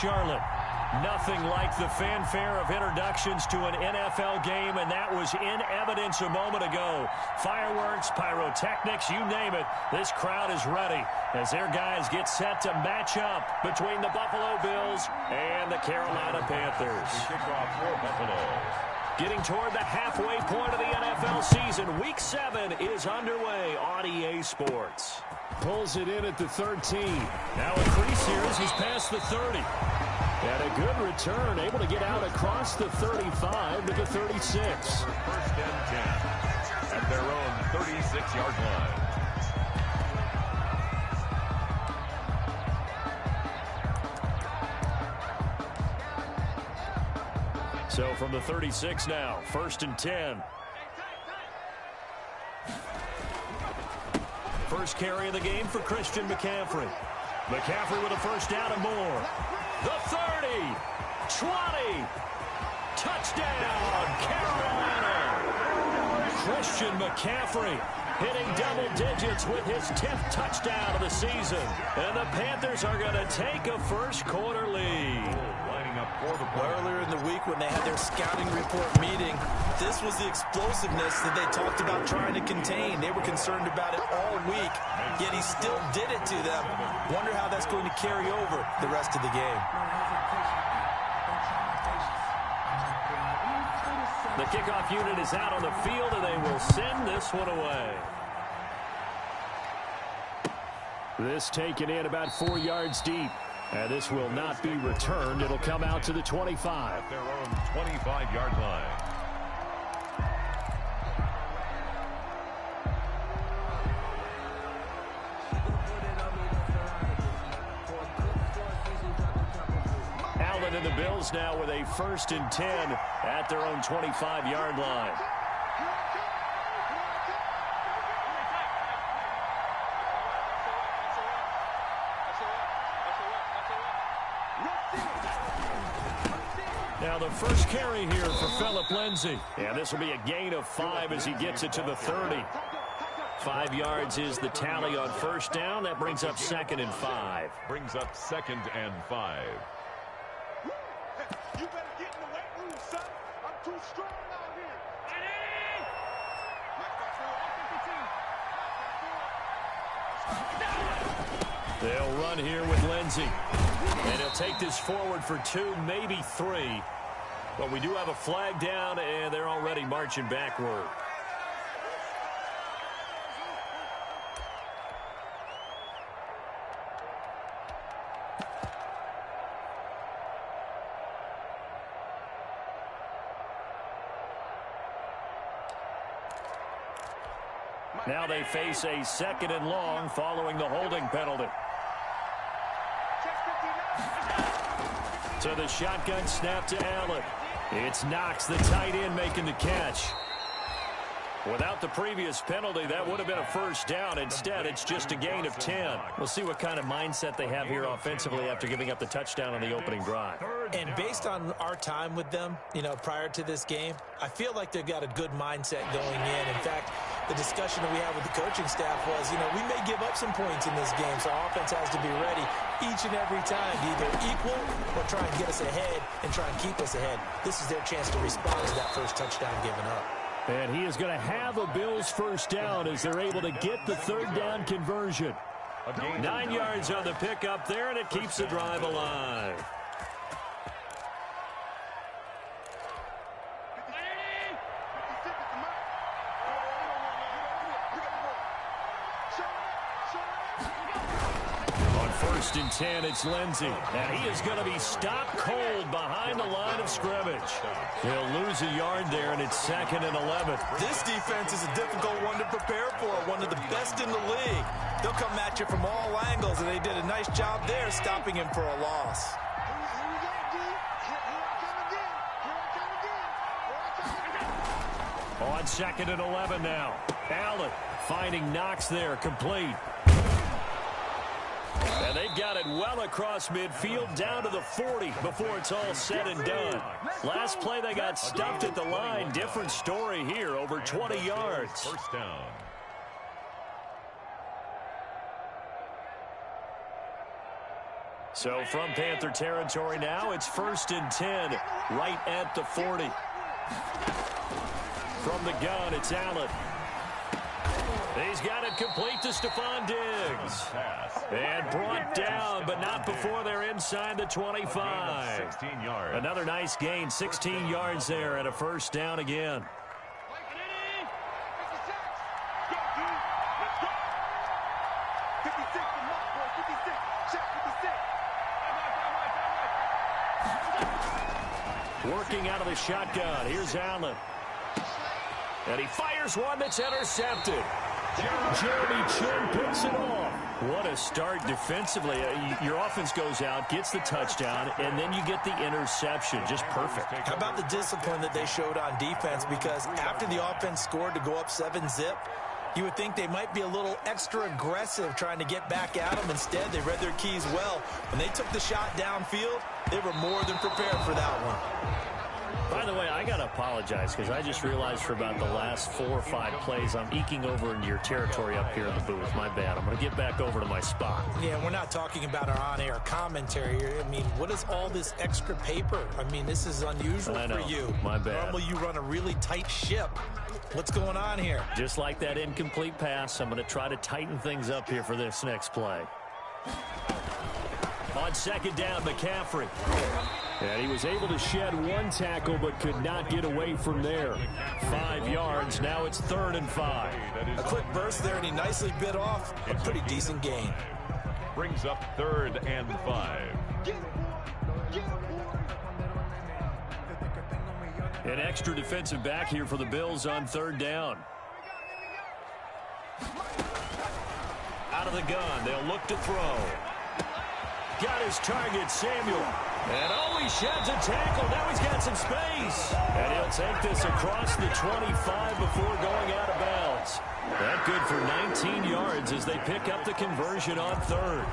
Charlotte. Nothing like the fanfare of introductions to an NFL game, and that was in evidence a moment ago. Fireworks, pyrotechnics, you name it. This crowd is ready as their guys get set to match up between the Buffalo Bills and the Carolina Panthers. Kickoff for Buffalo. Getting toward the halfway point of the NFL season, Week 7 is underway on EA Sports. Pulls it in at the 13. Now a crease here as he's past the 30. And a good return, able to get out across the 35 to the 36. First and 10 at their own 36-yard line. So from the 36 now, first and 10. First carry of the game for Christian McCaffrey. McCaffrey with a first down and more. The 30, 20, touchdown, Carolina. Christian McCaffrey hitting double digits with his 10th touchdown of the season. And the Panthers are going to take a first quarter lead. Lining up for the play. Earlier in the week when they had their scouting report meeting, this was the explosiveness that they talked about trying to contain. They were concerned about it all week, yet he still did it to them. Wonder how that's going to carry over the rest of the game. The kickoff unit is out on the field, and they will send this one away. This taken in about 4 yards deep. And this will not be returned. It'll come out to the 25. At their own 25-yard line. Allen and the Bills now with a first and 10 at their own 25-yard line. Now the first carry here for Phillip Lindsay. And this will be a gain of 5 as he gets it to the 30. 5 yards is the tally on first down. That brings up second and 5. Brings up second and 5. You better get in the weight room, son. I'm too strong out here. They'll run here with Lindsay. And he'll take this forward for 2, maybe 3. But we do have a flag down, and they're already marching backward. Now they face a second and long following the holding penalty. So the shotgun snap to Allen. It's Knox, the tight end, making the catch. Without the previous penalty, that would have been a first down. Instead, it's just a gain of 10. We'll see what kind of mindset they have here offensively after giving up the touchdown on the opening drive. And based on our time with them, prior to this game, I feel like they've got a good mindset going in. In fact, the discussion that we had with the coaching staff was, we may give up some points in this game, so our offense has to be ready each and every time to either equal or try and get us ahead and try and keep us ahead. This is their chance to respond to that first touchdown given up. And he is going to have a Bills first down as they're able to get the third down conversion. 9 yards on the pickup there, and it keeps the drive alive. First and 10, it's Lindsay. And he is going to be stopped cold behind the line of scrimmage. He'll lose a yard there, and it's second and 11. This defense is a difficult one to prepare for, one of the best in the league. They'll come at you from all angles, and they did a nice job there stopping him for a loss. On second and 11 now. Allen finding Knox there, complete. And they've got it well across midfield down to the 40 before it's all said and done. Last play they got stuffed at the line. Different story here, over 20 yards. First down. So from Panther territory now, it's 1st and 10, right at the 40. From the gun, it's Allen. He's got it complete to Stephon Diggs. And brought down, but not before they're inside the 25. 16 yards. Another nice gain, 16 yards there, and a first down again. Working out of the shotgun. Here's Allen. And he fires one that's intercepted. Jeremy Chin picks it off. What a start defensively. Your offense goes out, gets the touchdown, and then you get the interception. Just perfect. How about the discipline that they showed on defense? Because after the offense scored to go up 7-zip, you would think they might be a little extra aggressive trying to get back at them. Instead, they read their keys well. When they took the shot downfield, they were more than prepared for that one. By the way, I got to apologize because I just realized for about the last 4 or 5 plays, I'm eking over into your territory up here in the booth. My bad. I'm going to get back over to my spot. Yeah, we're not talking about our on-air commentary here. I mean, what is all this extra paper? I mean, this is unusual for you. My bad. Normally, you run a really tight ship. What's going on here? Just like that incomplete pass, I'm going to try to tighten things up here for this next play. On 2nd down, McCaffrey. And he was able to shed 1 tackle but could not get away from there. 5 yards. Now it's 3rd and 5. A quick burst there, and he nicely bit off a pretty decent gain. Brings up 3rd and 5. An extra defensive back here for the Bills on 3rd down. Out of the gun. They'll look to throw. Got his target, Samuel. And he sheds a tackle. Now he's got some space. And he'll take this across the 25 before going out of bounds. That good for 19 yards as they pick up the conversion on 3rd.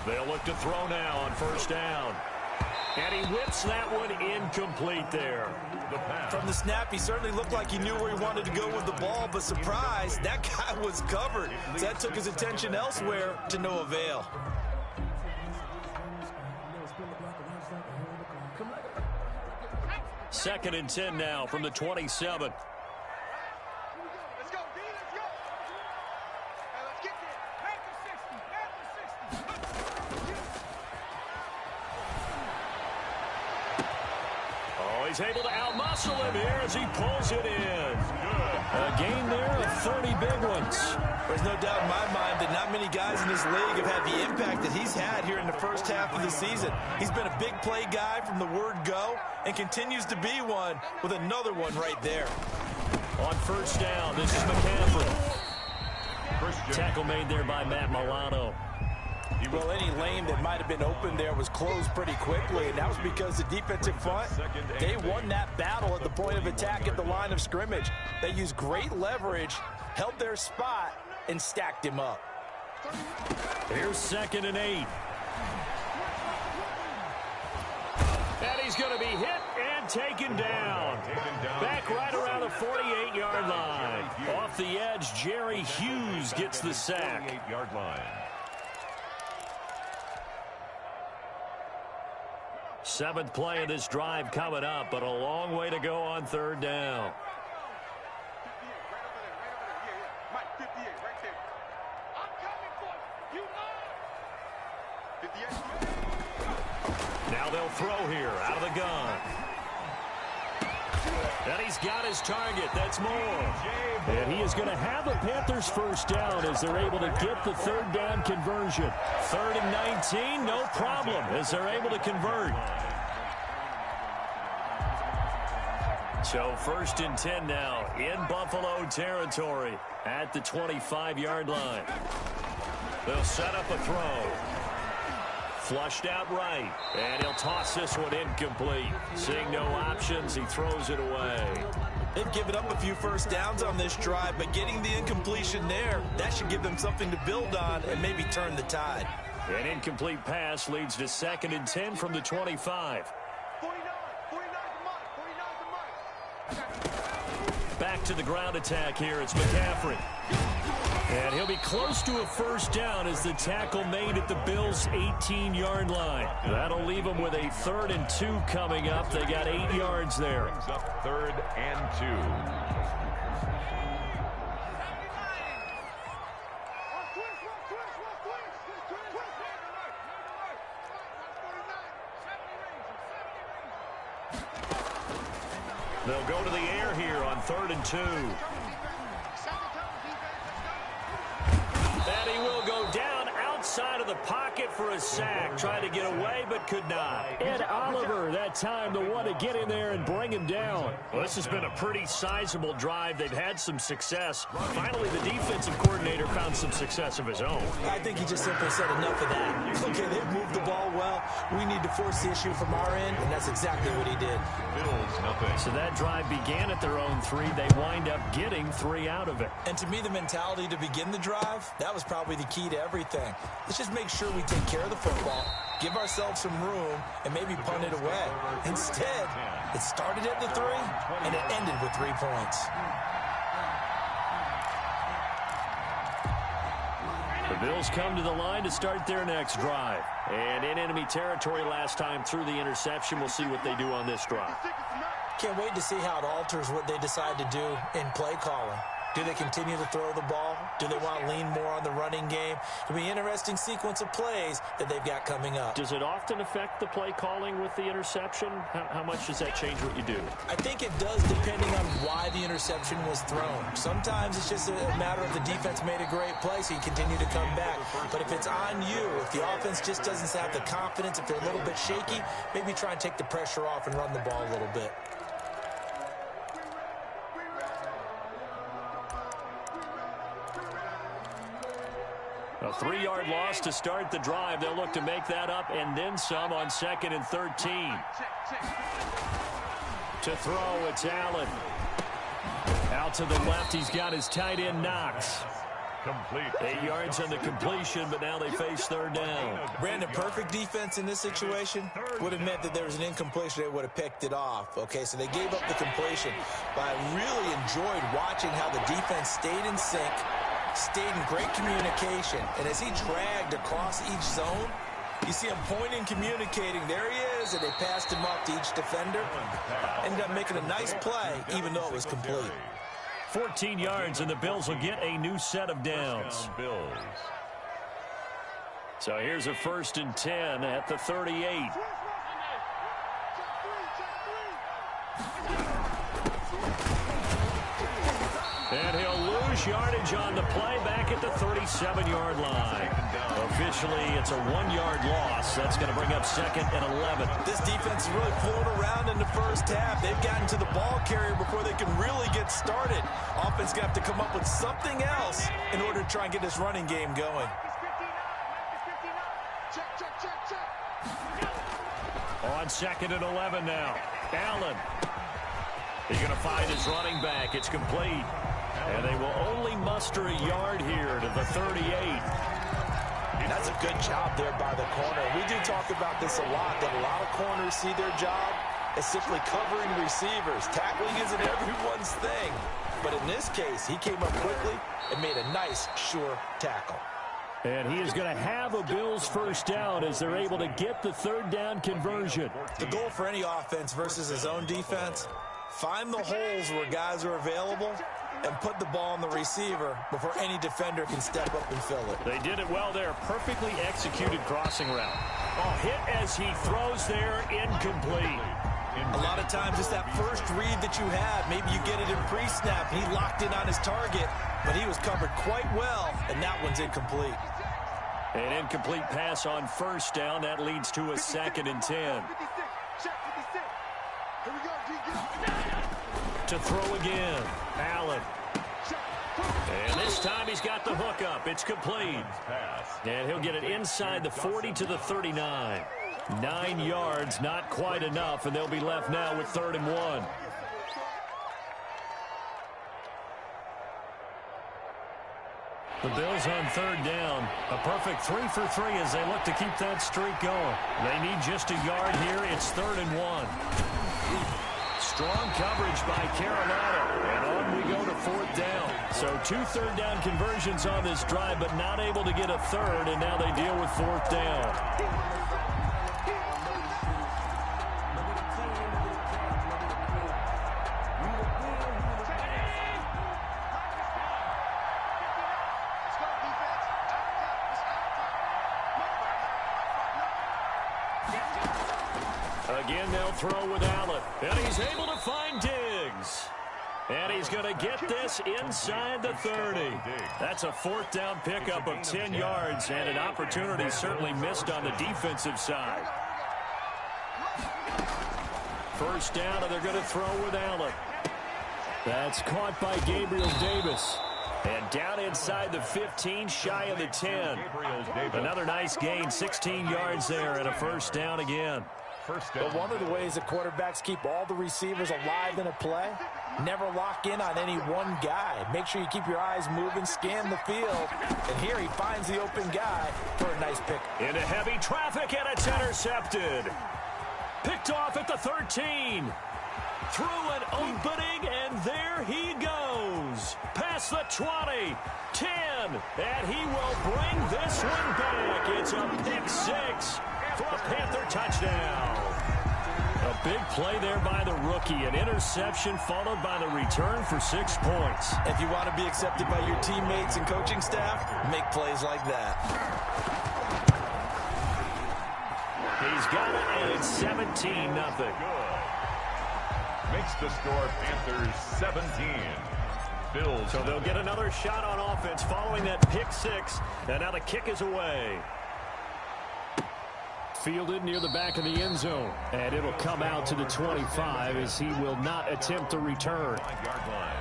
They'll look to throw now on 1st down. And he whips that one incomplete there. From the snap, he certainly looked like he knew where he wanted to go with the ball, but surprise, that guy was covered. So that took his attention elsewhere to no avail. Second and 10 now from the 27. He's able to outmuscle him here as he pulls it in. A gain there of 30 big ones. There's no doubt in my mind that not many guys in this league have had the impact that he's had here in the first half of the season. He's been a big play guy from the word go and continues to be one with another one right there. On 1st down, this is McCaffrey. Tackle made there by Matt Milano. Well, any lane that might have been open there was closed pretty quickly, and that was because the defensive front, they won that battle at the point of attack at the line of scrimmage. They used great leverage, held their spot, and stacked him up. Here's 2nd and 8. And he's going to be hit and taken down. Back right around the 48-yard line. Off the edge, Jerry Hughes gets the sack. 48-yard line. 7th play of this drive coming up, but a long way to go on 3rd down. Now they'll throw here out of the gun. And he's got his target. That's Moore. And he is going to have the Panthers' first down as they're able to get the 3rd down conversion. 3rd and 19, no problem as they're able to convert. So 1st and 10 now in Buffalo territory at the 25-yard line. They'll set up a throw. Flushed out right. And he'll toss this one incomplete. Seeing no options, he throws it away. They've given up a few first downs on this drive, but getting the incompletion there, that should give them something to build on and maybe turn the tide. An incomplete pass leads to 2nd and 10 from the 25. 49 the mark. Back to the ground attack here. It's McCaffrey. And he'll be close to a first down as the tackle made at the Bills' 18-yard line. That'll leave them with a 3rd and 2 coming up. They got 8 yards there. Brings up 3rd and 2. They'll go to the air here on 3rd and 2. And he will go down outside of the pocket for a sack. Tried to get away, but could not. Ed Oliver, that time, the one to get in there and bring him down. Well, this has been a pretty sizable drive. They've had some success. Finally, the defensive coordinator found some success of his own. I think he just simply said enough of that. Okay, they've moved the ball well. We need to force the issue from our end, and that's exactly what he did. Bills, nothing. So that drive began at their own 3. They wind up getting 3 out of it. And to me, the mentality to begin the drive, that was probably the key to everything. Let's just make sure we take care of the football, give ourselves some room, and maybe punt it away. Instead, it started at the 3, and it ended with 3 points. The Bills come to the line to start their next drive. And in enemy territory last time through the interception. We'll see what they do on this drive. Can't wait to see how it alters what they decide to do in play calling. Do they continue to throw the ball? Do they want to lean more on the running game? It'll be an interesting sequence of plays that they've got coming up. Does it often affect the play calling with the interception? How much does that change what you do? I think it does, depending on why the interception was thrown. Sometimes it's just a matter of the defense made a great play, so you continue to come back. But if it's on you, if the offense just doesn't have the confidence, if they're a little bit shaky, maybe try and take the pressure off and run the ball a little bit. A 3-yard loss to start the drive. They'll look to make that up and then some on 2nd and 13. To throw, it's Allen. Out to the left, he's got his tight end Knox. Complete. 8 yards on the completion, but now they face 3rd down. Brandon, perfect defense in this situation would have meant that there was an incompletion. They would have picked it off. Okay, so they gave up the completion. But I really enjoyed watching how the defense stayed in sync, stayed in great communication, and as he dragged across each zone, you see him pointing, communicating. There he is, and they passed him off to each defender. Ended up making a nice play, even though it was complete. 14 yards, and the Bills will get a new set of downs. Bills. So here's a 1st and 10 at the 38. And he'll lose yardage on the play back at the 37-yard line. Officially, it's a 1-yard loss. That's going to bring up 2nd and 11. This defense is really pulling around in the first half. They've gotten to the ball carrier before they can really get started. Offense going to have to come up with something else in order to try and get this running game going. On 2nd and 11 now. Allen. He's going to find his running back. It's complete. And they will only muster a yard here to the 38. That's a good job there by the corner. We do talk about this a lot, that a lot of corners see their job as simply covering receivers. Tackling isn't everyone's thing. But in this case, he came up quickly and made a nice, sure tackle. And he is going to have a Bills first down as they're able to get the 3rd down conversion. The goal for any offense versus his own defense, find the holes where guys are available and put the ball on the receiver before any defender can step up and fill it. They did it well there. Perfectly executed crossing route. Oh, hit as he throws there, incomplete. A lot of times it's that first read that you have. Maybe you get it in pre-snap and he locked in on his target, but he was covered quite well, and that one's incomplete. An incomplete pass on 1st down. That leads to a 2nd and 10. To throw again. Allen. And this time he's got the hook up. It's complete. And he'll get it inside the 40 to the 39. 9 yards, not quite enough, and they'll be left now with 3rd and 1. The Bills on third down. A perfect 3 for 3 as they look to keep that streak going. They need just a yard here. It's 3rd and 1. Strong coverage by Carolina. And on we go to 4th down. So 2 third down conversions on this drive, but not able to get a third, and now they deal with 4th down. Again, they'll throw with Allen. And he's able to find Diggs. And he's going to get this inside the 30. That's a 4th down pickup of 10 yards and an opportunity certainly missed on the defensive side. First down, and they're going to throw with Allen. That's caught by Gabriel Davis. And down inside the 15, shy of the 10. Another nice gain, 16 yards there, and a first down again. But one of the ways that quarterbacks keep all the receivers alive in a play, never lock in on any one guy. Make sure you keep your eyes moving, scan the field. And here he finds the open guy for a nice pick. Into heavy traffic, and it's intercepted. Picked off at the 13. Through an opening, and there he goes. Past the 20, 10, and he will bring this one back. It's a pick 6 for a Panther touchdown. A big play there by the rookie. An interception followed by the return for 6 points. If you want to be accepted by your teammates and coaching staff, make plays like that. He's got it, and it's 17-0. Makes the score Panthers 17. Bills. So they'll get another shot on offense following that pick 6. And now the kick is away. Fielded near the back of the end zone. And it'll come out to the 25 as he will not attempt to return. 5-yard line.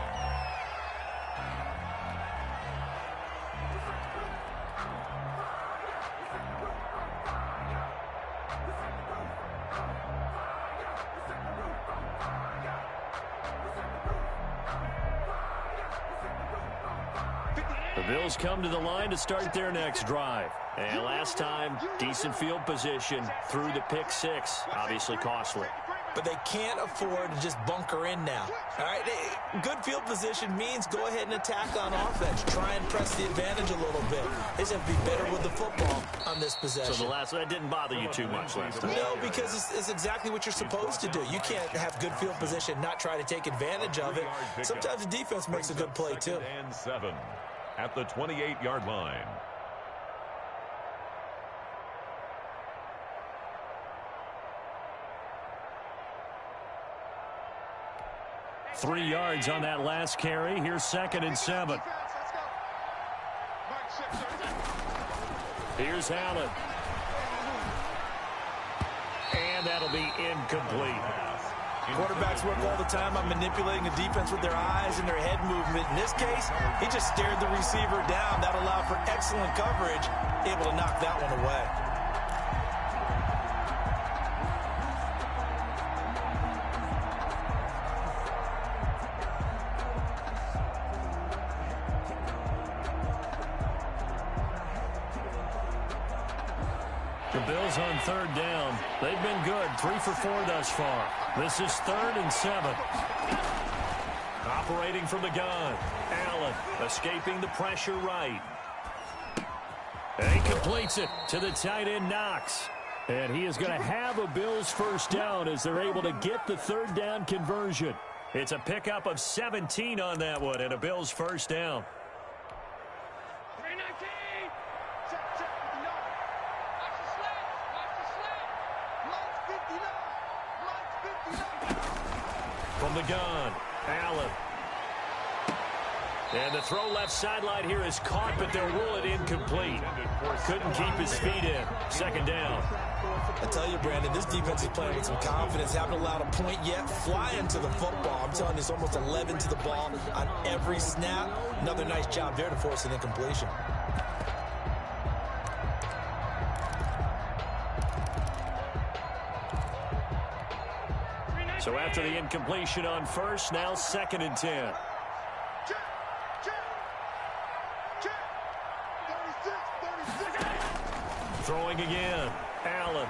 The Bills come to the line to start their next drive. And last time, decent field position through the pick 6. Obviously costly. But they can't afford to just bunker in now. All right, good field position means go ahead and attack on offense. Try and press the advantage a little bit. They just have to be better with the football on this possession. So that didn't bother you too much last time? No, because it's exactly what you're supposed to do. You can't have good field position, not try to take advantage of it. Sometimes the defense makes a good play, too. 2nd and 7 at the 28-yard line. Three yards on that last carry. Here's 2nd and 7. Here's Allen. And that'll be incomplete. Quarterbacks work all the time on manipulating a defense with their eyes and their head movement. In this case, he just stared the receiver down. That allowed for excellent coverage, able to knock that one away. The Bills on 3rd down. They've been good, 3 for 4 thus far. This is 3rd and 7. Operating from the gun. Allen escaping the pressure right. And he completes it to the tight end Knox. And he is going to have a Bills first down as they're able to get the 3rd down conversion. It's a pickup of 17 on that one and a Bills first down. From the gun, Allen. And the throw left sideline here is caught, but they'll rule it incomplete. Couldn't keep his feet in. 2nd down. I tell you, Brandon, this defense is playing with some confidence. Haven't allowed a point yet. Flying to the football. I'm telling you, it's almost 11 to the ball on every snap. Another nice job there to force an incompletion. So after the incompletion on first, now 2nd and 10. Throwing again. Allen.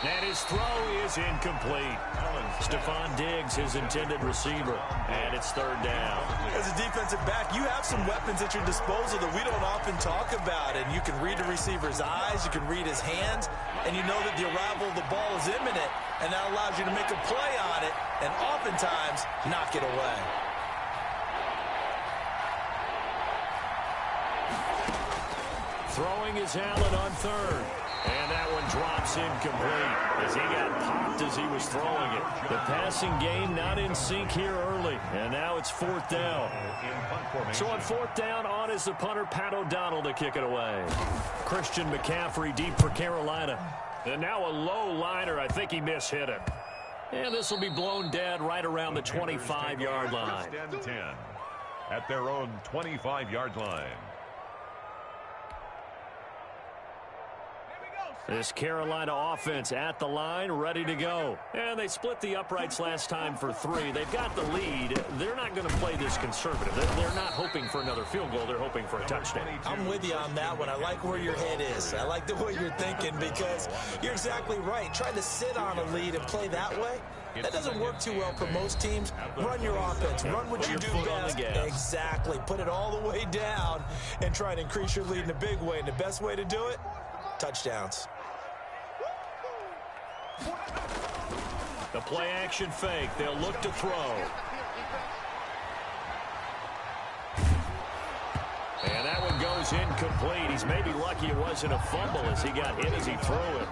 And his throw is incomplete. Stephon Diggs, his intended receiver. And it's third down. As a defensive back, you have some weapons at your disposal that we don't often talk about. And you can read the receiver's eyes, you can read his hands, and you know that the arrival of the ball is imminent. And that allows you to make a play on it and oftentimes knock it away. Throwing is Allen on third. And that one drops incomplete as he got popped as he was throwing it. The passing game not in sync here early. And now it's fourth down. So on fourth down, on is the punter, Pat O'Donnell, to kick it away. Christian McCaffrey deep for Carolina. And now a low liner. I think he mishit it. And this will be blown dead right around the 25-yard line. First and 10 at their own 25-yard line. This Carolina offense at the line, ready to go. And they split the uprights last time for 3. They've got the lead. They're not going to play this conservative. They're not hoping for another field goal. They're hoping for a touchdown. I'm with you on that one. I like where your head is. I like the way you're thinking because you're exactly right. Trying to sit on a lead and play that way, that doesn't work too well for most teams. Run your offense. Run what you do best. Exactly. Put it all the way down and try to increase your lead in a big way. And the best way to do it, touchdowns. The play action fake. They'll look to throw. And that one goes incomplete. He's maybe lucky it wasn't a fumble as he got hit as he threw it.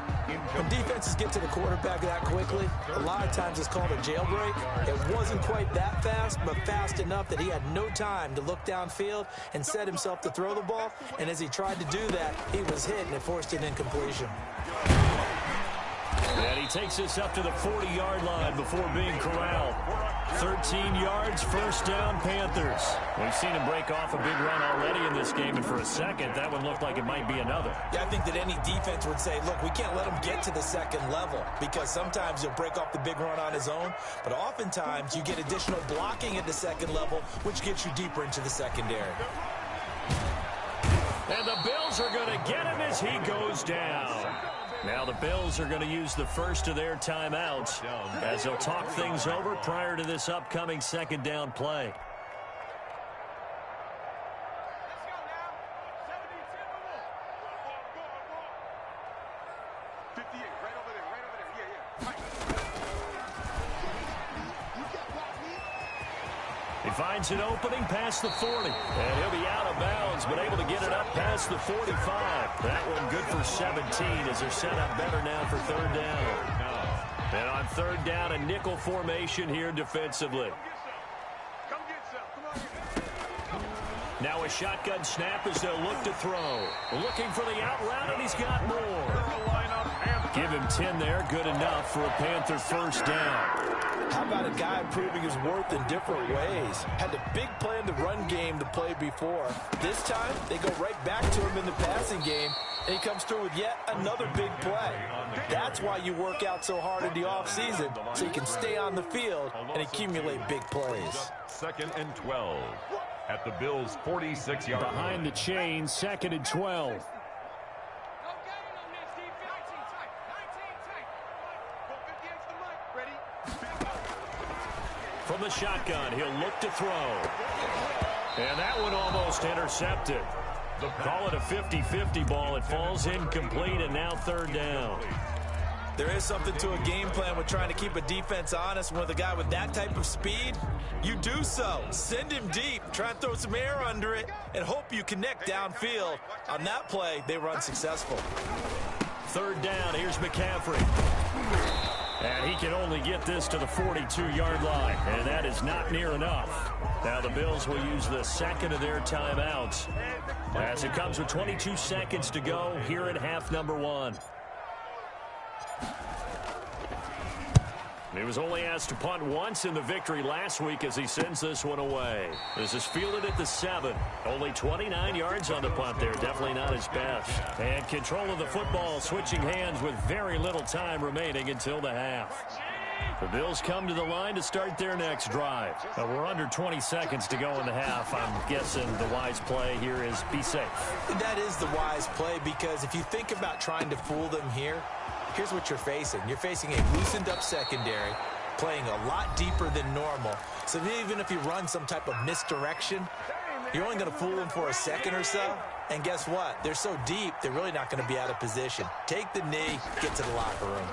When defenses get to the quarterback that quickly, a lot of times it's called a jailbreak. It wasn't quite that fast, but fast enough that he had no time to look downfield and set himself to throw the ball. And as he tried to do that, he was hit and it forced an incompletion. And he takes this up to the 40-yard line before being corralled. 13 yards, first down, Panthers. We've seen him break off a big run already in this game, and for a second, that one looked like it might be another. Yeah, I think that any defense would say, look, we can't let him get to the second level because sometimes he'll break off the big run on his own, but oftentimes you get additional blocking at the second level, which gets you deeper into the secondary. And the Bills are going to get him as he goes down. Now the Bills are going to use the first of their timeouts as they'll talk things over prior to this upcoming second down play. He finds an opening past the 40. And he'll be out of bounds, but able to get it up past the 45. That one good for 17 as they're set up better now for third down. And on third down, a nickel formation here defensively. Now a shotgun snap as they'll look to throw. Looking for the out route, and he's got more. Give him 10 there. Good enough for a Panther first down. How about a guy proving his worth in different ways? Had a big play in the run game to play before. This time, they go right back to him in the passing game, and he comes through with yet another big play. That's why you work out so hard in the offseason, so you can stay on the field and accumulate big plays. Second and 12 at the Bills' 46-yard line. Behind the chain, second and 12. From the shotgun, he'll look to throw. And that one almost intercepted. Call it a 50-50 ball. It falls incomplete, and now third down. There is something to a game plan with trying to keep a defense honest. With a guy with that type of speed, you do so. Send him deep, try and throw some air under it, and hope you connect downfield. On that play, they were unsuccessful. Third down, here's McCaffrey. And he can only get this to the 42-yard line, and that is not near enough. Now the Bills will use the second of their timeouts as it comes with 22 seconds to go here in half number 1. He was only asked to punt once in the victory last week as he sends this one away. This is fielded at the 7. Only 29 yards on the punt there. Definitely not his best. And control of the football switching hands with very little time remaining until the half. The Bills come to the line to start their next drive. We're under 20 seconds to go in the half. I'm guessing the wise play here is be safe. That is the wise play, because if you think about trying to fool them here, here's what you're facing. You're facing a loosened up secondary, playing a lot deeper than normal. So even if you run some type of misdirection, you're only going to fool them for a second or so. And guess what? They're so deep, they're really not going to be out of position. Take the knee, get to the locker room.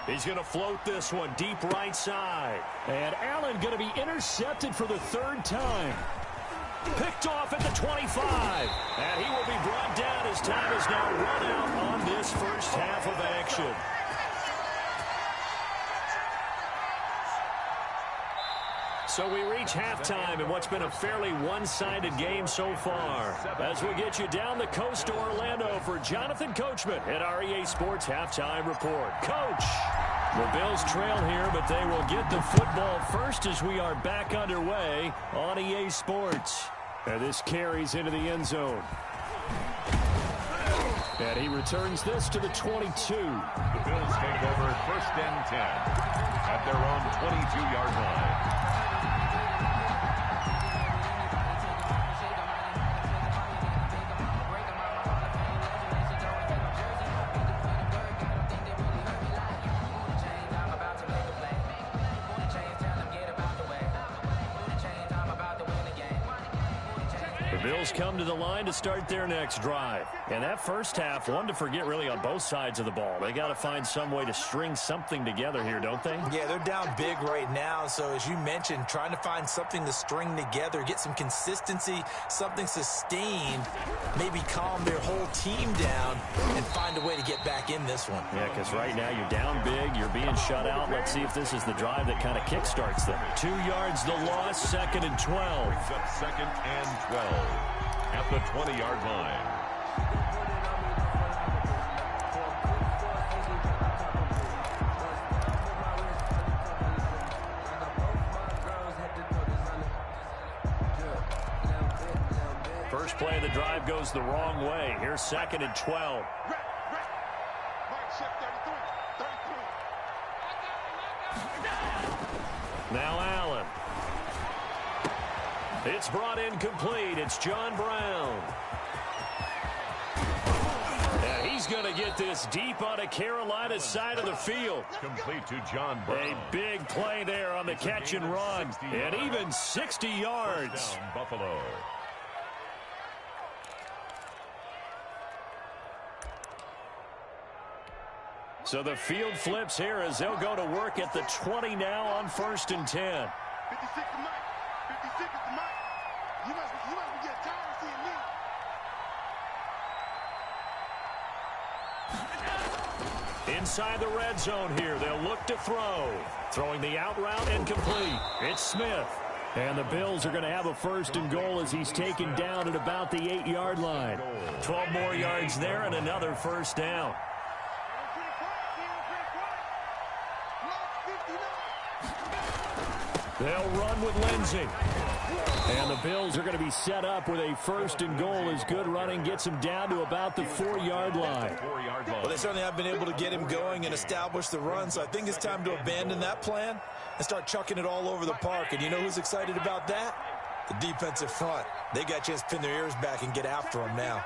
He's going to float this one deep right side. And Allen going to be intercepted for the third time. Picked off at the 25. And he will be brought down as time is now run out on this first half of action. So we reach halftime in what's been a fairly one-sided game so far. As we get you down the coast to Orlando for Jonathan Coachman at our EA Sports Halftime Report. Coach, the Bills trail here, but they will get the football first as we are back underway on EA Sports. And this carries into the end zone. And he returns this to the 22. The Bills take over 1st and 10 at their own 22-yard line. Bills come to the line to start their next drive. And that first half, one to forget really on both sides of the ball. They got to find some way to string something together here, don't they? Yeah, they're down big right now. So as you mentioned, trying to find something to string together, get some consistency, something sustained, maybe calm their whole team down and find a way to get back in this one. Yeah, because right now you're down big, you're being shut out. Let's see if this is the drive that kind of kickstarts them. 2 yards the loss, 2nd and 12. Brings up 2nd and 12. At the 20-yard line. First play of the drive goes the wrong way. Here's 2nd and 12. Now Allen. It's brought in complete. It's John Brown. And he's going to get this deep on a Carolina side of the field. Complete to John Brown. A big play there on the catch and run. And even 60 yards. Buffalo. So the field flips here as they'll go to work at the 20 now on 1st and 10. 56 to Mike. 56 to Mike. You must be getting tired of seeing me. Inside the red zone here, they'll look to throw. Throwing the out route and complete. It's Smith. And the Bills are going to have a 1st and goal as he's taken down at about the 8-yard line. 12 more yards there and another 1st down. They'll run with Lindsey. And the Bills are going to be set up with a 1st and goal as good running gets him down to about the 4-yard line. Well, they certainly have been able to get him going and establish the run, so I think it's time to abandon that plan and start chucking it all over the park. And you know who's excited about that? The defensive front. They got a chance to pin their ears back and get after him now.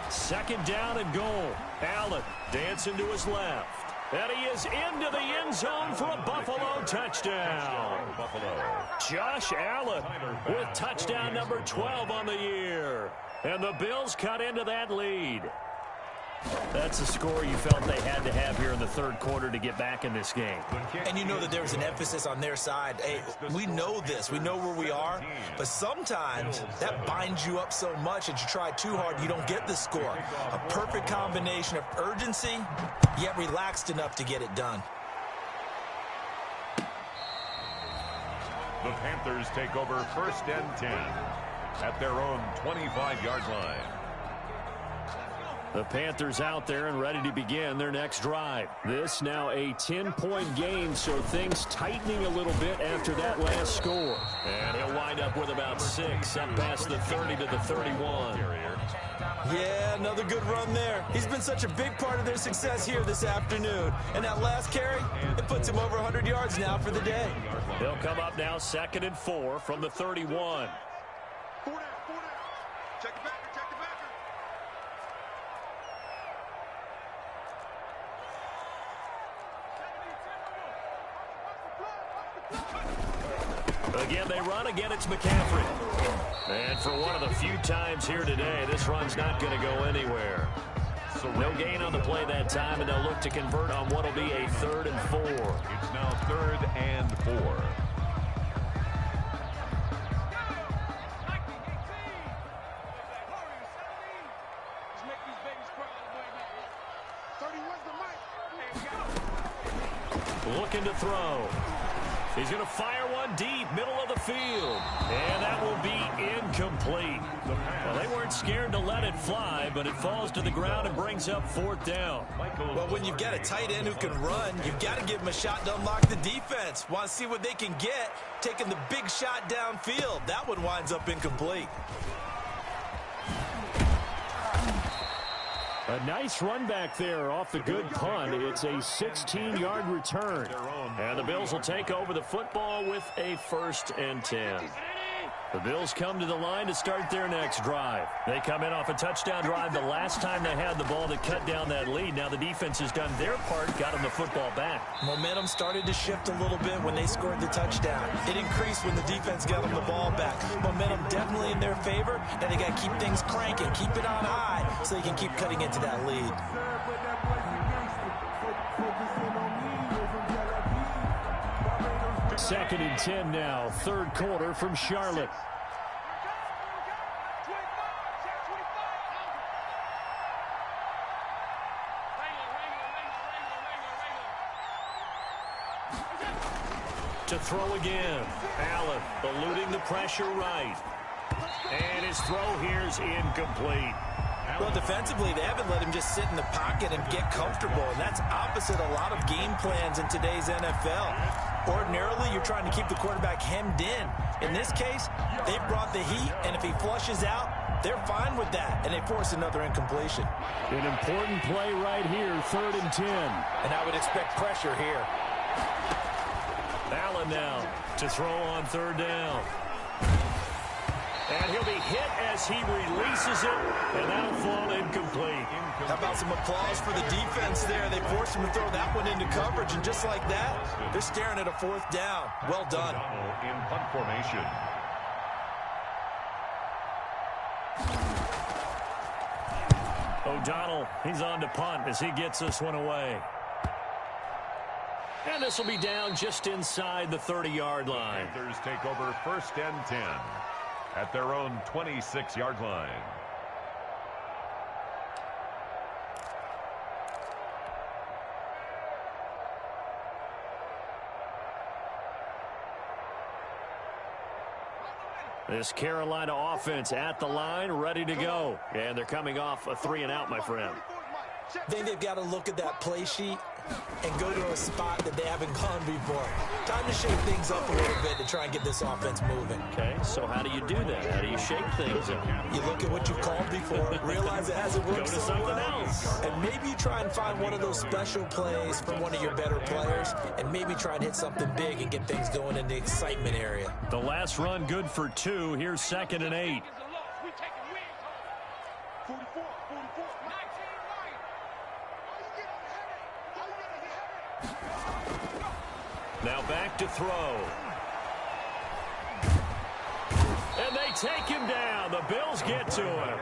Second down and goal. Allen dancing to his left. And he is into the end zone for a Buffalo touchdown. Josh Allen with touchdown number 12 on the year. And the Bills cut into that lead. That's a score you felt they had to have here in the 3rd quarter to get back in this game. And you know that there was an emphasis on their side. Hey, we know this. We know where we are. But sometimes that binds you up so much that you try too hard, you don't get the score. A perfect combination of urgency, yet relaxed enough to get it done. The Panthers take over 1st and 10 at their own 25-yard line. The Panthers out there and ready to begin their next drive. This now a 10-point game, so things tightening a little bit after that last score. And he'll wind up with about 6, up past the 30 to the 31. Yeah, another good run there. He's been such a big part of their success here this afternoon. And that last carry, it puts him over 100 yards now for the day. They'll come up now 2nd and 4 from the 31. 4 down. Check the backer, check the backer. Again, they run. Again, it's McCaffrey. And for one of the few times here today, this run's not going to go anywhere. So no gain on the play that time, and they'll look to convert on what will be a 3rd and 4. It's now 3rd and 4. Looking to throw. He's going to fire one deep, middle of the field. And that will be incomplete. Well, they weren't scared to let it fly, but it falls to the ground and brings up 4th down. Well, when you've got a tight end who can run, you've got to give him a shot to unlock the defense. Want to see what they can get, taking the big shot downfield. That one winds up incomplete. A nice run back there off the good punt. It's a 16-yard return. And the Bills will take over the football with a 1st and 10. The Bills come to the line to start their next drive. They come in off a touchdown drive the last time they had the ball to cut down that lead. Now the defense has done their part, got them the football back. Momentum started to shift a little bit when they scored the touchdown. It increased when the defense got them the ball back. Momentum definitely in their favor. Now they got to keep things cranking, keep it on high so they can keep cutting into that lead. 2nd and 10 now, 3rd quarter from Charlotte. To throw again. Allen eluding the pressure right. And his throw here is incomplete. Well, defensively, they haven't let him just sit in the pocket and get comfortable, and that's opposite a lot of game plans in today's NFL. Ordinarily, you're trying to keep the quarterback hemmed in. In this case, they brought the heat, and if he flushes out, they're fine with that, and they force another incompletion. An important play right here, 3rd and 10. And I would expect pressure here. Allen now to throw on 3rd down. And he'll be hit as he releases it, and that'll fall incomplete. How about some applause for the defense there? They forced him to throw that one into coverage, and just like that, they're staring at a 4th down. Well done. In punt formation. O'Donnell, he's on to punt as he gets this one away. And this will be down just inside the 30-yard line. Panthers take over 1st and 10 at their own 26-yard line. This Carolina offense at the line, ready to go. And they're coming off a 3-and-out, my friend. I think they've got to look at that play sheet and go to a spot that they haven't gone before. Time to shake things up a little bit to try and get this offense moving. Okay, so how do you do that? How do you shake things up? You look at what you've called before, realize it hasn't worked Go to so something well, else. and maybe you try and find one of those special plays from one of your better players, and maybe try and hit something big and get things going in the excitement area. The last run good for 2. Here's 2nd and 8. 44. Now back to throw. And they take him down. The Bills get to him.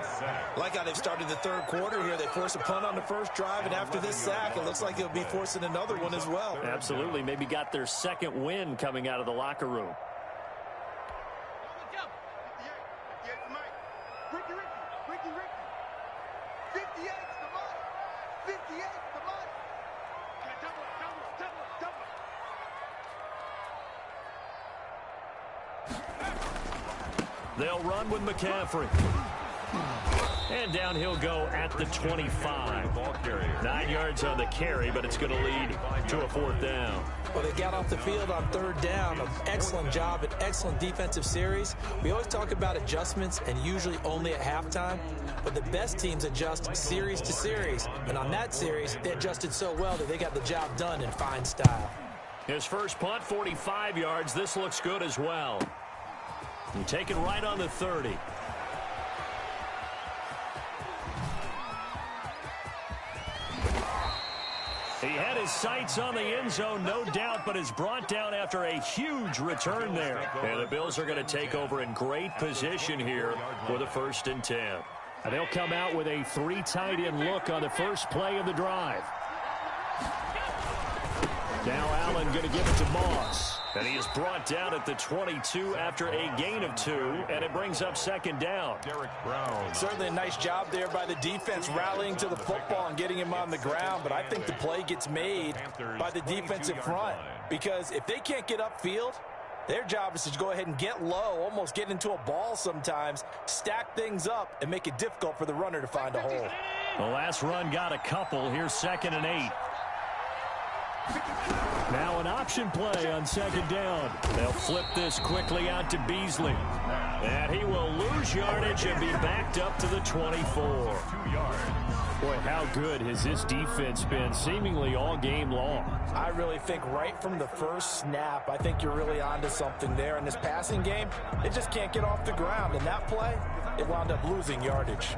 Like how they've started the 3rd quarter here. They force a punt on the first drive, and after this sack, it looks like they'll be forcing another one as well. Absolutely. Maybe got their 2nd win coming out of the locker room. They'll run with McCaffrey. And down he'll go at the 25. 9 yards on the carry, but it's going to lead to a 4th down. Well, they got off the field on 3rd down. An excellent job, an excellent defensive series. We always talk about adjustments, and usually only at halftime. But the best teams adjust series to series. And on that series, they adjusted so well that they got the job done in fine style. His first punt, 45 yards. This looks good as well. And taken right on the 30. He had his sights on the end zone, no doubt, but is brought down after a huge return there. And the Bills are going to take over in great position here with a 1st and 10. And they'll come out with a 3 tight end look on the first play of the drive. Now Allen going to give it to Moss. And he is brought down at the 22 after a gain of 2, and it brings up 2nd down. Derek Brown. Certainly a nice job there by the defense rallying to the football and getting him on the ground, but I think the play gets made by the defensive front because if they can't get upfield, their job is to go ahead and get low, almost get into a ball sometimes, stack things up, and make it difficult for the runner to find a hole. The last run got a couple. Here's 2nd and 8. Now an option play on 2nd down. They'll flip this quickly out to Beasley. And he will lose yardage and be backed up to the 24. 2 yards. Boy, how good has this defense been seemingly all game long? I really think right from the first snap, I think you're really onto something there. In this passing game, it just can't get off the ground. And that play, it wound up losing yardage.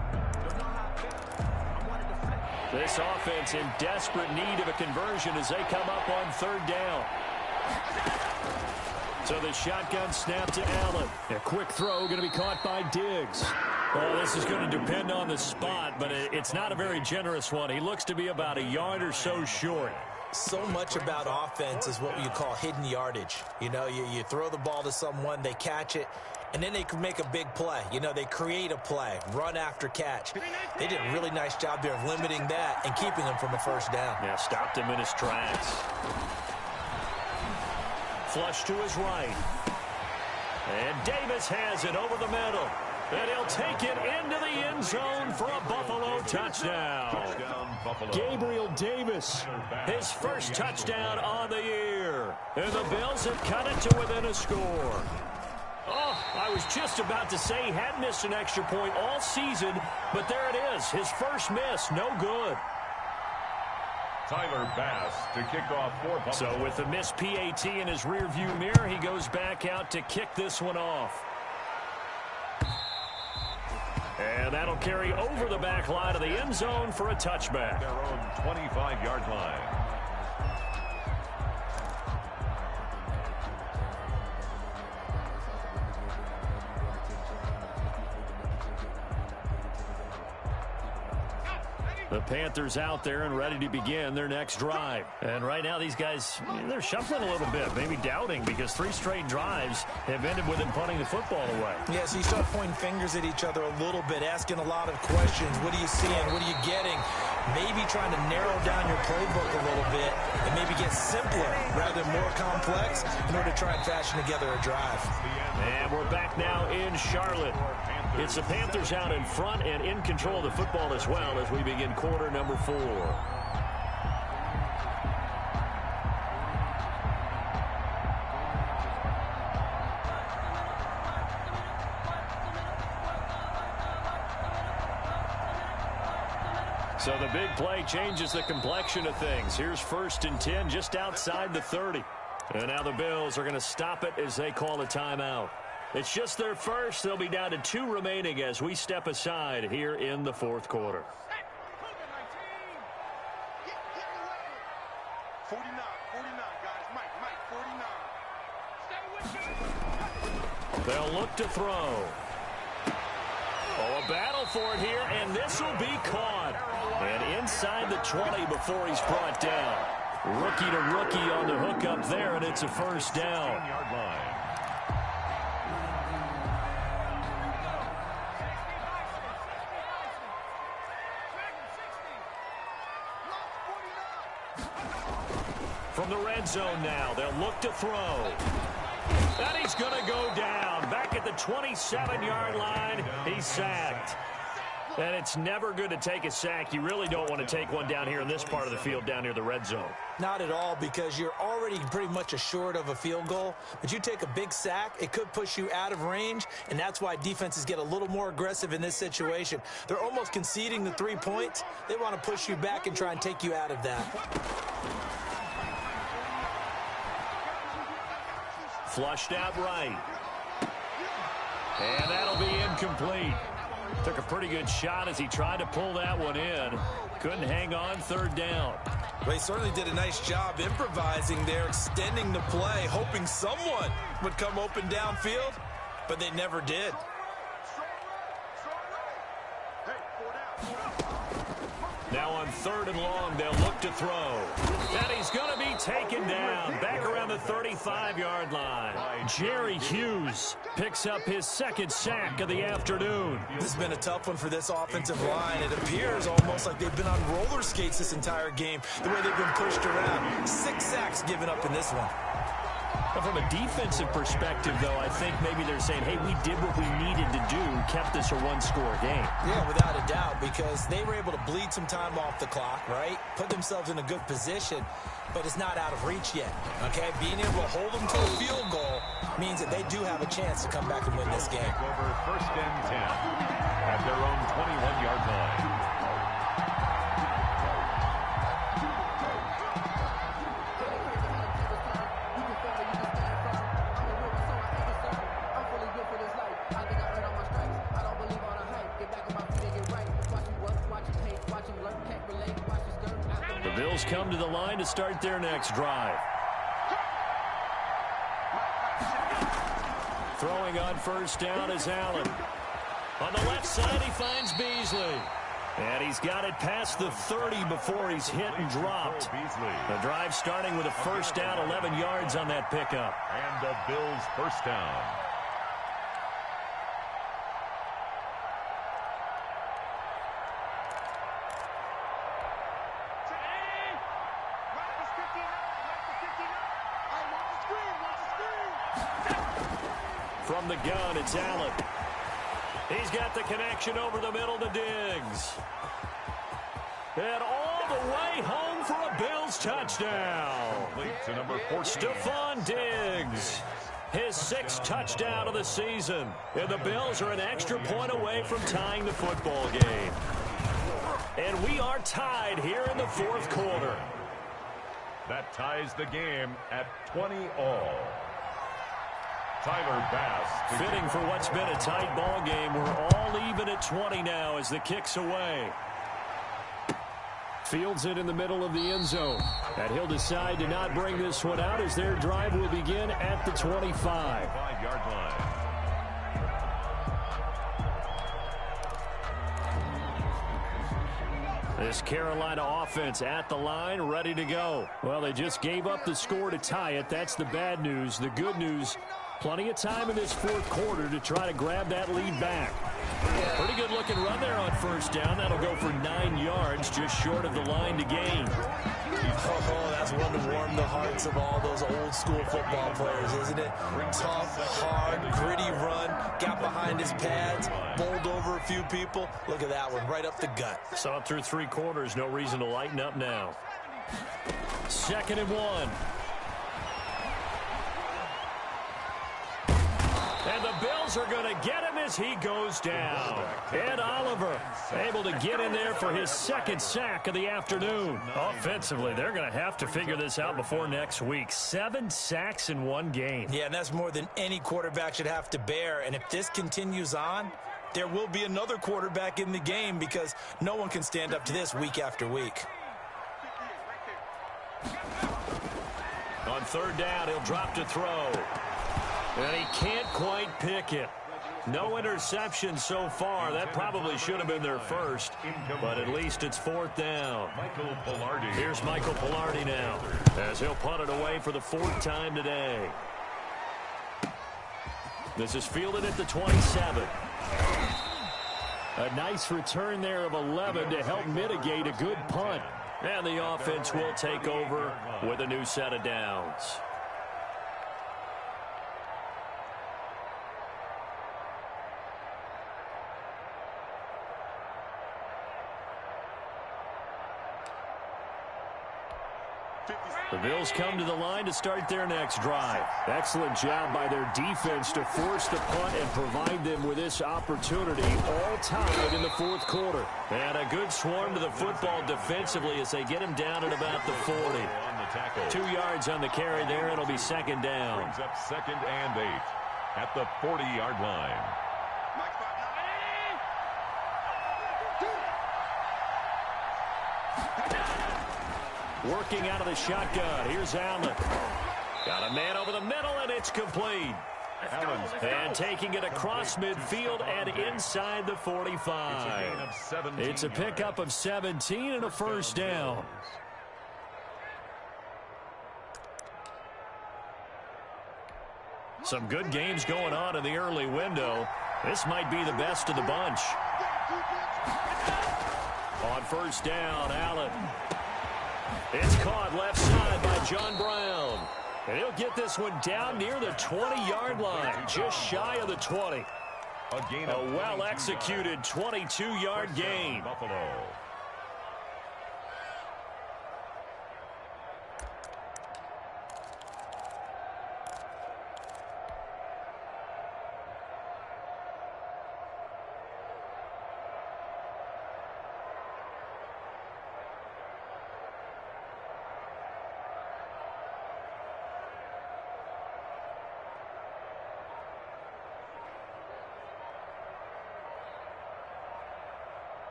This offense in desperate need of a conversion as they come up on 3rd down. So the shotgun snap to Allen. A quick throw going to be caught by Diggs. Well, this is going to depend on the spot, but it's not a very generous one. He looks to be about a yard or so short. So much about offense is what you call hidden yardage. You know, you throw the ball to someone, they catch it, and then they can make a big play. You know, they create a play, run after catch. They did a really nice job there of limiting that and keeping him from a 1st down. Yeah, stopped him in his tracks. Flush to his right. And Davis has it over the middle. And he'll take it into the end zone for a Buffalo touchdown. Gabriel Davis, his first touchdown on the year. And the Bills have cut it to within a score. Oh, I was just about to say he hadn't missed an extra point all season, but there it is. His first miss, no good. Tyler Bass to kick off for Buffalo. So with the missed PAT in his rearview mirror, he goes back out to kick this one off. And that'll carry over the back line of the end zone for a touchback. Their own 25-yard line. The Panthers out there and ready to begin their next drive. And right now these guys, they're shuffling a little bit, maybe doubting, because 3 straight drives have ended with them punting the football away. Yeah, so you start pointing fingers at each other a little bit, asking a lot of questions. What are you seeing? What are you getting? Maybe trying to narrow down your playbook a little bit and maybe get simpler rather than more complex in order to try and fashion together a drive. And we're back now in Charlotte. It's the Panthers out in front and in control of the football as well as we begin quarter number 4. So the big play changes the complexion of things. Here's 1st and 10 just outside the 30. And now the Bills are going to stop it as they call a timeout. It's just their first. They'll be down to 2 remaining as we step aside here in the 4th quarter. 49, guys. Mike, 49. They'll look to throw. Oh, a battle for it here, and this will be caught. And inside the 20 before he's brought down. Rookie to rookie on the hook up there, and it's a 1st down. 10-yard line. From the red zone now, they'll look to throw. And he's going to go down. Back at the 27-yard line, he's sacked. And it's never good to take a sack. You really don't want to take one down here in this part of the field, down near the red zone. Not at all, because you're already pretty much assured of a field goal. But you take a big sack, it could push you out of range, and that's why defenses get a little more aggressive in this situation. They're almost conceding the 3 points. They want to push you back and try and take you out of that. Flushed out right. And that'll be incomplete. Took a pretty good shot as he tried to pull that one in. Couldn't hang on, third down. Well, he certainly did a nice job improvising there, extending the play, hoping someone would come open downfield, but they never did. Now on third and long, they'll look to throw. And he's going to be taken down back around the 35-yard line. Jerry Hughes picks up his second sack of the afternoon. This has been a tough one for this offensive line. It appears almost like they've been on roller skates this entire game, the way they've been pushed around. 6 sacks given up in this one. From a defensive perspective, though, I think maybe they're saying, hey, we did what we needed to do, kept this a one-score game. Yeah, without a doubt, because they were able to bleed some time off the clock, right? Put themselves in a good position, but it's not out of reach yet, okay? Being able to hold them to a field goal means that they do have a chance to come back and win this game. Over first and 10 at their own 21-yard line. Bills come to the line to start their next drive. Throwing on first down is Allen. On the left side, he finds Beasley. And he's got it past the 30 before he's hit and dropped. The drive starting with a first down, 11 yards on that pickup. And the Bills first down. From the gun, it's Allen. He's got the connection over the middle to Diggs. And all the way home for a Bills touchdown. To number 14. Stephon Diggs. His 6th touchdown of the season. And the Bills are an extra point away from tying the football game. And we are tied here in the 4th quarter. That ties the game at 20-all. Tyler Bass. Fitting for what's been a tight ball game. We're all even at 20 now as the kick's away. Fields it in the middle of the end zone. And he'll decide to not bring this one out as their drive will begin at the 25. 5-yard line. This Carolina offense at the line, ready to go. Well, they just gave up the score to tie it. That's the bad news. The good news, plenty of time in this 4th quarter to try to grab that lead back. Pretty good looking run there on first down. That'll go for 9 yards, just short of the line to gain. Oh, that's one to warm the hearts of all those old school football players, isn't it? Tough, hard, gritty run, got behind his pads, bowled over a few people. Look at that one, right up the gut. Saw it through 3 quarters, no reason to lighten up now. 2nd and 1. And the Bills are going to get him as he goes down. Ed Oliver able to get in there for his 2nd sack of the afternoon. Offensively, they're going to have to figure this out before next week. 7 sacks in 1 game. Yeah, and that's more than any quarterback should have to bear. And if this continues on, there will be another quarterback in the game because no one can stand up to this week after week. On 3rd down, he'll drop to throw. And he can't quite pick it. No interception so far. That probably should have been their first. But at least it's 4th down. Here's Michael Pilardi now as he'll punt it away for the 4th time today. This is fielded at the 27. A nice return there of 11 to help mitigate a good punt. And the offense will take over with a new set of downs. The Bills come to the line to start their next drive. Excellent job by their defense to force the punt and provide them with this opportunity, all tied in the fourth quarter. And a good swarm to the football defensively as they get him down at about the 40. 2 yards on the carry there. It'll be second down. Brings up 2nd and 8 at the 40-yard line. Working out of the shotgun. Here's Allen. Got a man over the middle, and it's complete. And taking it across midfield and inside the 45. It's a pickup of 17 and a first down. Some good games going on in the early window. This might be the best of the bunch. On first down, Allen. It's caught left side by John Brown. And he'll get this one down near the 20-yard line, just shy of the 20. A well-executed 22-yard gain. Buffalo.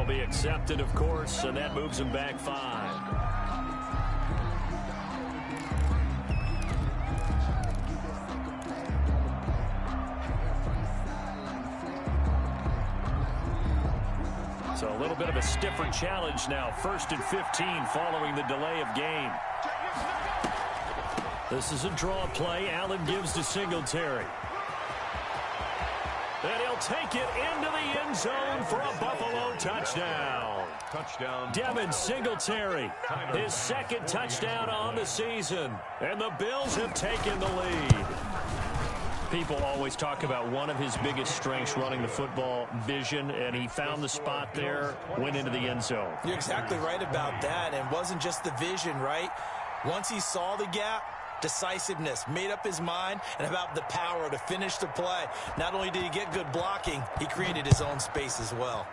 Be accepted, of course, and that moves him back 5. So a little bit of a stiffer challenge now. 1st and 15 following the delay of game. This is a draw play. Allen gives to Singletary. And he'll take it into the end zone for a Buffalo touchdown. Devin Singletary, his 2nd touchdown on the season. And the Bills have taken the lead. People always talk about one of his biggest strengths, running the football, vision, and he found the spot there, went into the end zone. You're exactly right about that. And it wasn't just the vision, right? Once he saw the gap, decisiveness, made up his mind, and about the power to finish the play. Not only did he get good blocking, he created his own space as well.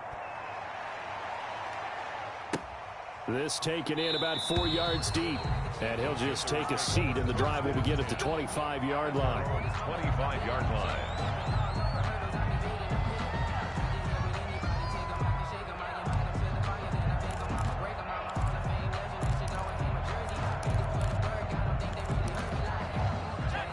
This taken in about 4 yards deep, and he'll just take a seat, and the drive will begin at the 25-yard line. 25-yard line.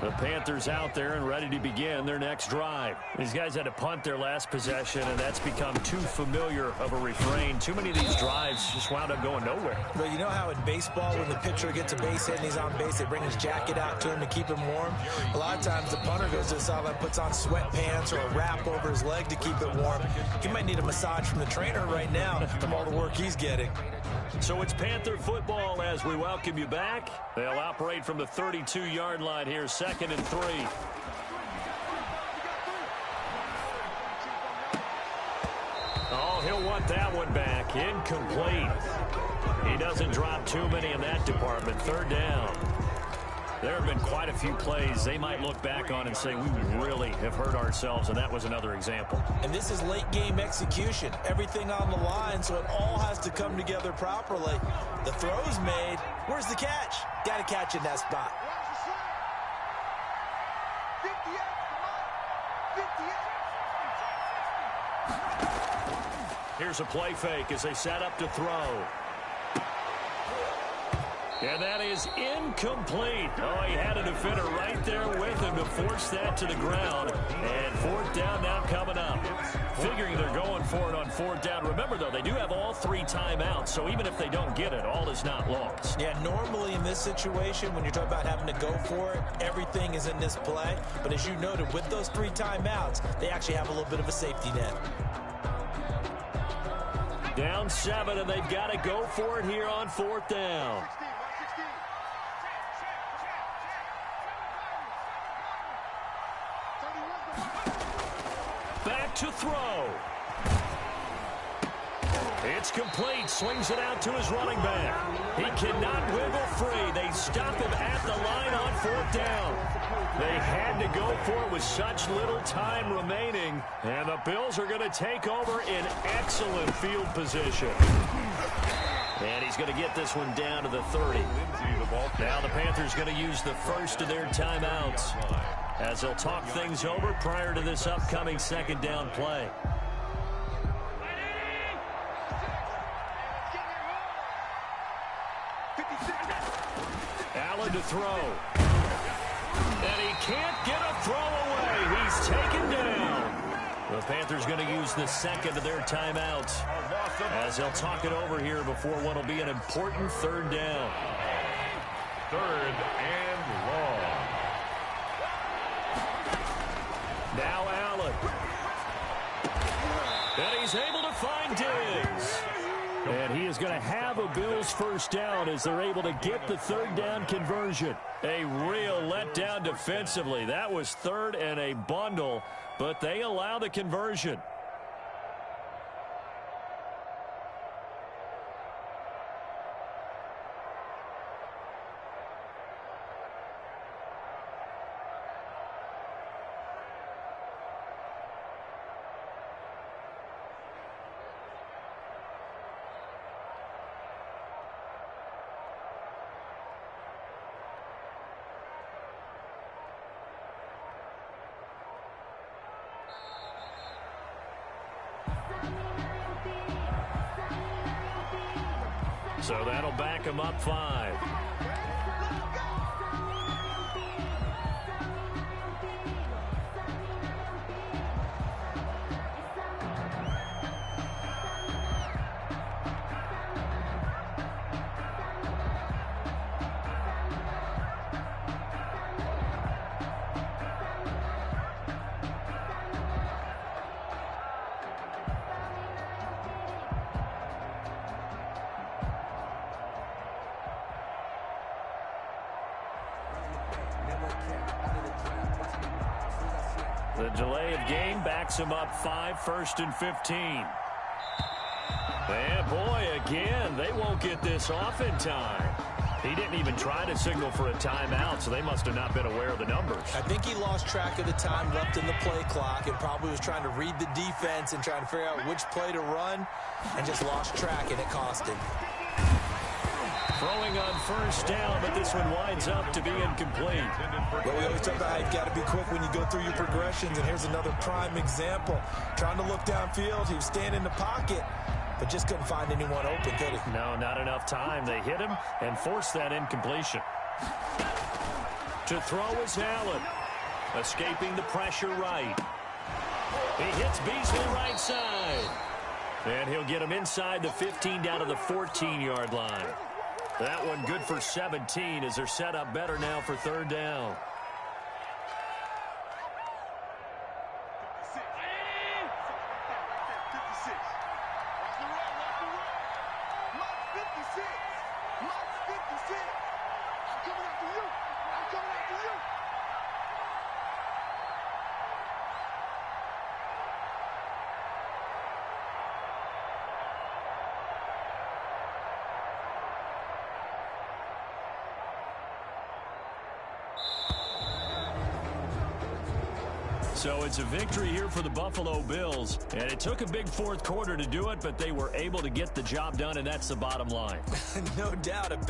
The Panthers out there and ready to begin their next drive. These guys had to punt their last possession, and that's become too familiar of a refrain. Too many of these drives just wound up going nowhere. Well, you know how in baseball, when the pitcher gets a base hit and he's on base, they bring his jacket out to him to keep him warm? A lot of times the punter goes to the sideline, puts on sweatpants or a wrap over his leg to keep it warm. He might need a massage from the trainer right now from all the work he's getting. So it's Panther football as we welcome you back. They'll operate from the 32-yard line here, 2nd and 3. Oh, he'll want that one back. Incomplete. He doesn't drop too many in that department. 3rd down. There have been quite a few plays they might look back on and say, we really have hurt ourselves, and that was another example. And this is late-game execution. Everything on the line, so it all has to come together properly. The throw's made. Where's the catch? Got to catch in that spot. Here's a play fake as they set up to throw. And that is incomplete. Oh, he had a defender right there with him to force that to the ground. And 4th down now coming up. Figuring they're going for it on 4th down. Remember, though, they do have all 3 timeouts, so even if they don't get it, all is not lost. Yeah, normally in this situation, when you're talking about having to go for it, everything is in this play. But as you noted, with those 3 timeouts, they actually have a little bit of a safety net. Down 7, and they've got to go for it here on 4th down. back to throw. It's complete. Swings it out to his running back. He cannot wiggle free. They stop him at the line on 4th down. They had to go for it with such little time remaining. And the Bills are going to take over in excellent field position. And he's going to get this one down to the 30. Now the Panthers going to use the first of their timeouts as they'll talk things over prior to this upcoming 2nd down play. Allen to throw. And he can't get a throw away. He's taken down. The Panthers going to use the second of their timeouts as they'll talk it over here before what will be an important 3rd down. 3rd and long. Now Allen. And he's able to find Diggs. And he is going to have a Bills 1st down as they're able to get the 3rd down conversion. A real letdown defensively. That was 3rd and a bundle, but they allow the conversion. So that'll back him up 5. The delay of game backs him up 5, 1st and 15. And boy, again, they won't get this off in time. He didn't even try to signal for a timeout, so they must have not been aware of the numbers. I think he lost track of the time left in the play clock and probably was trying to read the defense and trying to figure out which play to run and just lost track, and it cost him. Throwing on 1st down, but this one winds up to be incomplete. Well, we always talk about how you've got to be quick when you go through your progressions, and here's another prime example. Trying to look downfield, he was standing in the pocket, but just couldn't find anyone open, could he? No, not enough time. They hit him and forced that incompletion. To throw is Allen. Escaping the pressure right. He hits Beasley right side. And he'll get him inside the 15 down to the 14-yard line. That one good for 17 as they're set up better now for 3rd down. So it's a victory here for the Buffalo Bills, and it took a big 4th quarter to do it, but they were able to get the job done, and that's the bottom line. No doubt about it.